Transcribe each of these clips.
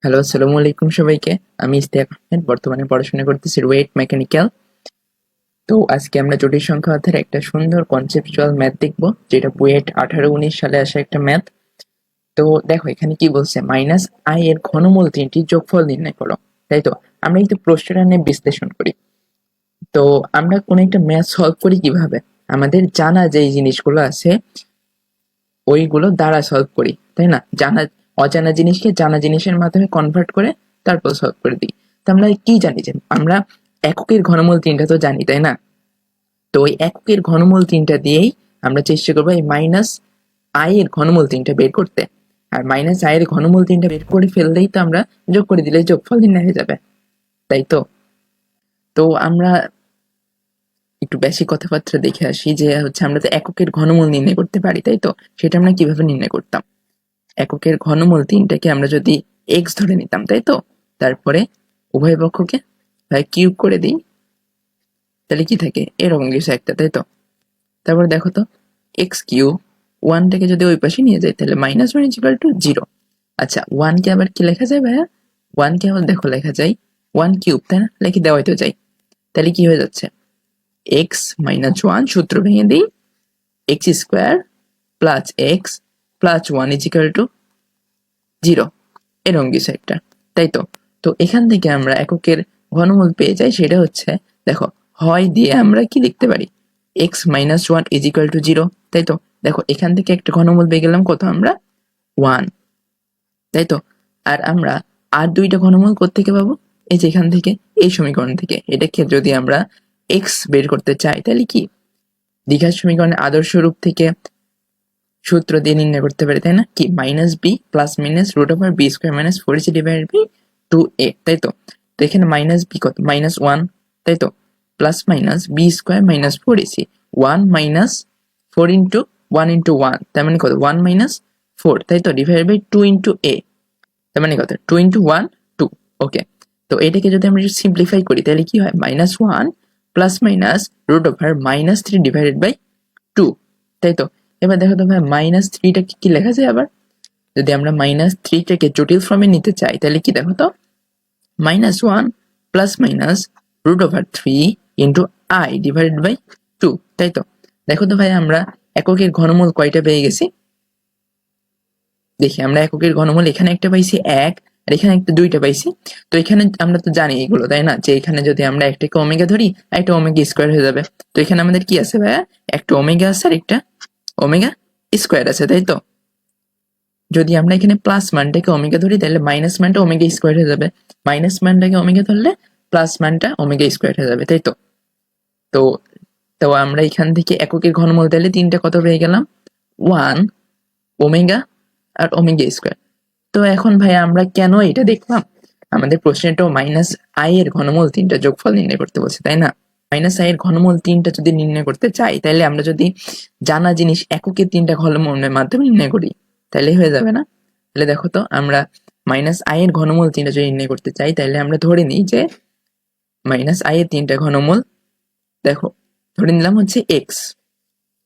Hello, আসসালামু আলাইকুম সবাইকে। আমি ইশতিয়াক আহমেদ, বর্তমানে পড়াশোনা করতেছি রুয়েট মেকানিক্যাল। তো আজকে আমরা জটিল সংখ্যা অধ্যায়ের একটা সুন্দর কনসেপচুয়াল ম্যাথ দেখবো, যেটা বুয়েট 18-19 সালে আসা একটা ম্যাথ। তো দেখো এখানে কি বলছে, মাইনাস আই এর ঘনমূল তিনটির যোগফল নির্ণয় করো। তাই তো আমরা কিন্তু প্রশ্নটা নিয়ে বিশ্লেষণ করি। তো আমরা কোন একটা ম্যাথ সলভ করি কিভাবে, আমাদের জানা যে জিনিসগুলো আছে ওইগুলো দ্বারা সলভ করি, তাই না? অজানা জিনিসকে জানা জিনিসের মাধ্যমে কনভার্ট করে তারপর সলভ করে দিই। তো আমরা কি জানি, যে আমরা এককের ঘনমূল তিনটা তো জানি, তাই না? তো ওই এককের ঘনমূল তিনটা দিয়েই আমরা চেষ্টা করবো এই মাইনাস আই এর ঘনমূল তিনটা বের করতে। আর মাইনাস আই এর ঘনমূল তিনটা বের করে ফেললেই তো আমরা যোগ করে দিলে যোগফল নির্ণয় হয়ে যাবে, তাই তো? তো আমরা একটু বেশি কথাবার্তা দেখে আসি, যে হচ্ছে আমরা তো এককের ঘনমূল নির্ণয় করতে পারি, তাই তো? সেটা আমরা কিভাবে নির্ণয় করতাম? এককের ঘনমূল তিনটাকে আমরা যদি এক্স ধরে নিতাম, তাই তো? তারপরে উভয় পক্ষকে কিউব করে দিই, তাহলে কি থাকে, এরকম কিছু একটা, তাই তো? তারপরে দেখো তো, এক্স কিউব ওয়ানটাকে যদি ওই পাশে নিয়ে যাই তাহলে minus one is equal two zero. আচ্ছা, ওয়ানকে আবার কি লেখা যায় ভাইয়া? ওয়ানকে আবার দেখো লেখা যায় ওয়ান কিউব, তাই না? লিখে দেওয়াই তো যায়। তাহলে কি হয়ে যাচ্ছে, এক্স মাইনাস ওয়ান, সূত্র ভেঙে দিই, x square plus x plus one is equal two zero, এরকম কিছু একটা, তাই তো? তো এখান থেকে আমরা এককের ঘনমূল পেয়ে যাই, সেটা হচ্ছে দেখো, হয় দিয়ে আমরা কি লিখতে পারি, x minus one is equal two zero, তাই তো? দেখো এখান থেকে একটা ঘনমূল পেয়ে গেলাম কত আমরা, ওয়ান, তাই তো? আর আমরা আর দুইটা ঘনমূল কোত্থেকে পাবো, এই যে এখান থেকে, এই সমীকরণ থেকে। এটাকে যদি আমরা এক্স বের করতে চাই তাহলে কি দ্বিঘাত সমীকরণের আদর্শ রূপ থেকে সূত্র দিয়ে নির্ণয় করতে পারি, তাই না? কি minus B plus minus root over B square minus four is divided by two A, তাই তো? তো এখানে মাইনাস বি কত, মাইনাস ওয়ান, তাই তো? Plus minus B square minus four AC, one minus four into one into one, তার মানে কত, ওয়ান মাইনাস ফোর, তাই তো? Divided by two into A, তার মানে কত, two into one, two. Okay, তো এটাকে যদি আমরা সিম্পলিফাই করি তাহলে কি হয়, minus one plus minus root over minus three divided by two, তাই তো? এবার দেখো তো ভাই, মাইনাস থ্রিটাকে কি লেখা যায় আবার, যদি আমরা মাইনাস থ্রিটাকে জটিল ফর্মে নিতে চাই তাহলে কি, দেখো তো, minus one plus minus root over three into i divided by two, তাই তো? দেখো তো ভাই, আমরা এককের ঘনমূল কয়টা পেয়ে গেছি, দেখি আমরা এককের ঘনমূল এখানে একটা পাইছি এক, আর এখানে একটা দুইটা পাইছি। তো এখানে আমরা তো জানি এগুলো, তাই না, যে এখানে যদি আমরা একটাকে ওমেগা ধরি আর একটা ওমেগা স্কোয়ার হয়ে যাবে। তো এখানে আমাদের কি আছে ভাইয়া, একটা ওমেগা আছে আর একটা ওমেগা স্কোয়ার আছে, তাই তো? যদি আমরা এখানে প্লাস মানটাকে ওমেগা ধরি তাহলে মাইনাস মানটা ওমেগা স্কোয়ার হয়ে যাবে, মাইনাস মানটাকে ওমেগা ধরলে প্লাস মানটা ওমেগা স্কোয়ার হয়ে যাবে, তাই তো? তো তো আমরা এখান থেকে এককের ঘনমূল তাহলে তিনটা কত পেয়ে গেলাম, ওয়ান, ওমেগা আর ওমেগা স্কোয়ার। তো এখন ভাই আমরা কেন এটা দেখলাম, আমাদের প্রশ্নটাও মাইনাস আই এর ঘনমূল তিনটা যোগফল নির্ণয় করতে বলছে, তাই না? মাইনাস আই এর ঘনমূল তিনটা যদি নির্ণয় করতে চাই তাহলে আমরা যদি জানা জিনিস এককের তিনটা ঘনমূলের মাধ্যমে নির্ণয় করি তাহলে হয়ে যাবে না? তাহলে দেখো তো, আমরা মাইনাস আই এর ঘনমূল তিনটা যদি নির্ণয় করতে চাই তাহলে আমরা ধরে নিই যে মাইনাস আই এর তিনটা ঘনমূল, দেখো ধরে নিলাম হচ্ছে এক্স,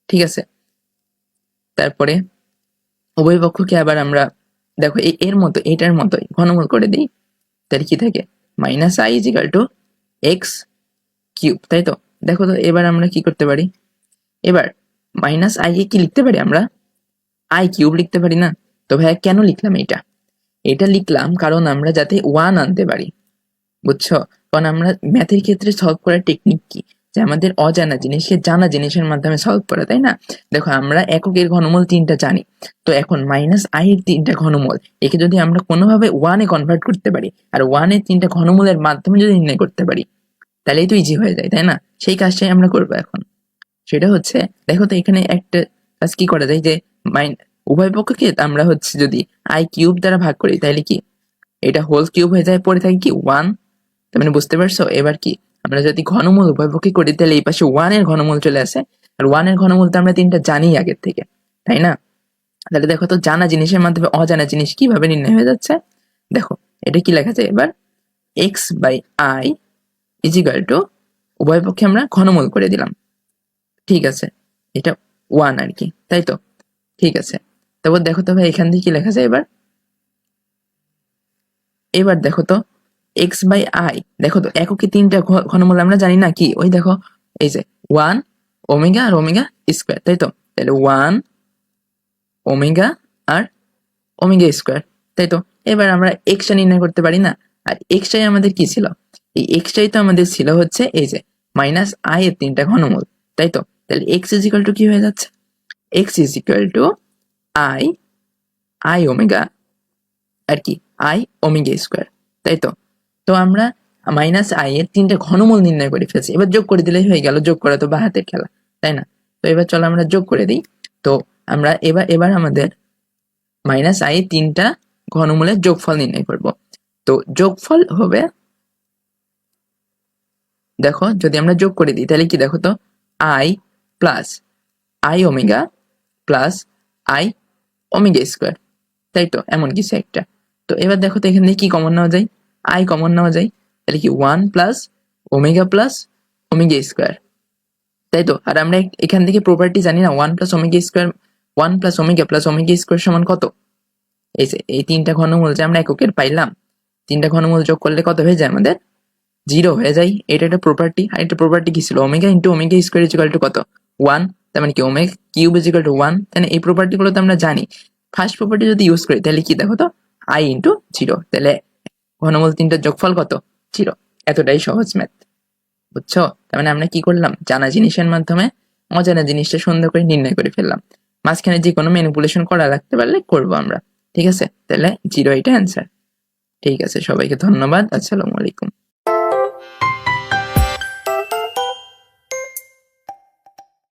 ঠিক আছে? তারপরে উভয় পক্ষকে আবার আমরা দেখো এর মতো, এটার মতোই ঘনমূল করে দিই, তাহলে কি থাকে, minus I is equal to x cube, তাই তো? দেখো তো এবার আমরা কি করতে পারি, এবার মাইনাস আই কে কি লিখতে পারি আমরা, আই কিউব লিখতে পারি না? তো ভাইয়া কেন লিখলাম এটা, এটা লিখলাম কারণ আমরা যাতে ওয়ান আনতে পারি, বুঝছো? কারণ আমরা ম্যাথের ক্ষেত্রে সলভ করার টেকনিক কি, যে আমাদের অজানা জিনিসকে জানা জিনিসের মাধ্যমে সলভ করা, তাই না? দেখো আমরা এককের ঘনমূল তিনটা জানি, তো এখন মাইনাস আই এর তিনটা ঘনমূল একে যদি আমরা কোনোভাবে ওয়ানে কনভার্ট করতে পারি আর ওয়ানের তিনটা ঘনমূলের মাধ্যমে যদি নির্ণয় করতে পারি তাহলেই তো ইজি হয়ে যায়, তাই না? সেই কাজটাই আমরা করবো এখন। সেটা হচ্ছে, দেখো তো এখানে একটা কাজ কি করা যায়, যে উভয় পক্ষকে আমরা হচ্ছে যদি আই কিউব দ্বারা ভাগ করি তাহলে কি এটা হোল কিউব হয়ে যায়, পরে থাকে কি ওয়ান, তার মানে বুঝতে পারছো? এবার কি আমরা যদি ঘনমূল উভয়পক্ষে করি তাহলে এই পাশে ওয়ান এর ঘনমূল চলে আসে, আর ওয়ান এর ঘনমূল তো আমরা তিনটা জানি আগের থেকে, তাই না? তাহলে দেখো তো, জানা জিনিসের মাধ্যমে অজানা জিনিস কিভাবে নির্ণয় হয়ে যাচ্ছে। দেখো এটা কি লেখা যায় এবার, X by i is equal to, উভয় পক্ষে আমরা ঘনমূল করে দিলাম, ঠিক আছে? এটা ওয়ান আর কি, তাই তো? ঠিক আছে, তারপর দেখো তো ভাই এখান থেকে কি লেখা যায় এবার, এবার দেখো তো এক্স বাই আই, দেখো তো এককে তিনটা ঘনমূল আমরা জানি না কি, ওই দেখো এই যে 1 ওমেগা আর ওমেগা স্কোয়ার, তাই তো? তাহলে 1 ওমেগা আর ওমেগা স্কোয়ার, তাই তো? এবার আমরা এক্সটা নির্ণয় করতে পারি না? আর এক্সটাই আমাদের কি ছিল? এই এক্সটাই তো আমাদের ছিল হচ্ছে এই যে মাইনাস আই এর তিনটা ঘনমূল, তাই তো? তাহলে এক্স ইজ ইকুয়াল টু কি হয়ে যাচ্ছে? X is equal to I I omega আর কি আই ওমেগা স্কোয়ার, তাই তো? তো আমরা মাইনাস আই এর তিনটা ঘনমূল নির্ণয় করে ফেলছি, এবার যোগ করে দিলেই হয়ে গেল। যোগ করা তো বা হাতের খেলা, তাই না? তো এবার চলো আমরা যোগ করে দিই। তো আমরা এবার আমাদের মাইনাস আই এর তিনটা ঘনমূলের যোগফল নির্ণয় করব। তো যোগফল হবে, দেখো যদি আমরা যোগ করে দিই তাহলে কি, দেখো তো I plus I omega plus I omega square, তাই তো? এমন কিছু একটা। তো এবার দেখো তো এখান থেকে কি কমন নেওয়া যায়? আই কমন নেওয়া যায়, তাহলে কি 1 প্লাস ওমেগা স্কোয়ার, তাই তো? আর আমরা এখান থেকে প্রপার্টি জানি না, 1 plus omega square, 1 plus omega square সমান কত? এই যে এই তিনটা ঘনমূল যে আমরা এককের পাইলাম, তিনটা ঘনমূল যোগ করলে কত হয়ে যায় আমাদের? 0 হয়ে যায়। এটা একটা প্রপার্টি। আর একটা প্রপার্টি কি ছিল? Omega into omega square is equal two কত? 1। তার মানে কি omega cube is equal two 1। তাহলে এই প্রপার্টি গুলো তো আমরা জানি। ফার্স্ট প্রপার্টি যদি ইউজ করি তাহলে কি, দেখো তো আই ইন্টু 0, তাহলে ঘনমূল তিনটার যোগফল কত? 0। এতটাই সহজ ম্যাথ, বুঝছো? তার মানে আমরা কি করলাম? জানা জিনিসের মাধ্যমে অজানা জিনিসটা সুন্দর করে নির্ণয় করে ফেললাম। মাঝখানে যে কোনো ম্যানিপুলেশন করা লাগতে পারলে করবো আমরা, ঠিক আছে? তাহলে 0 এটা অ্যান্সার। ঠিক আছে, সবাইকে ধন্যবাদ। আসসালামু আলাইকুম।